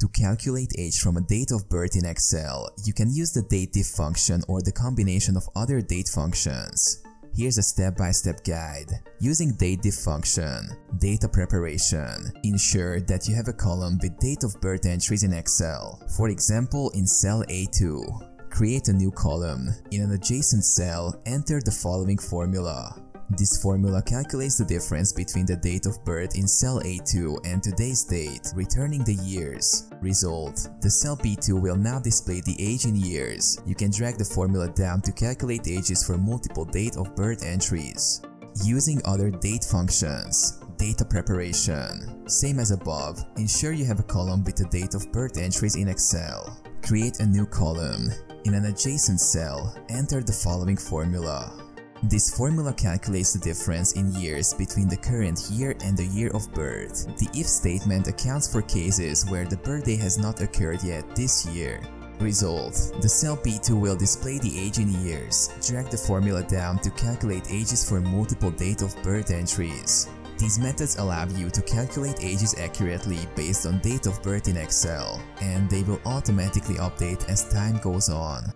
To calculate age from a date of birth in Excel, you can use the dateDiff function or the combination of other date functions. Here's a step-by-step guide. Using dateDiff function, data preparation. Ensure that you have a column with date of birth entries in Excel. For example, in cell A2. Create a new column. In an adjacent cell, enter the following formula. This formula calculates the difference between the date of birth in cell A2 and today's date, returning the years. Result: the cell B2 will now display the age in years. You can drag the formula down to calculate ages for multiple date of birth entries. Using other date functions. Data preparation. Same as above, ensure you have a column with the date of birth entries in Excel. Create a new column. In an adjacent cell, enter the following formula. This formula calculates the difference in years between the current year and the year of birth. The if statement accounts for cases where the birthday has not occurred yet this year. Result: the cell B2 will display the age in years. Drag the formula down to calculate ages for multiple date of birth entries. These methods allow you to calculate ages accurately based on date of birth in Excel, and they will automatically update as time goes on.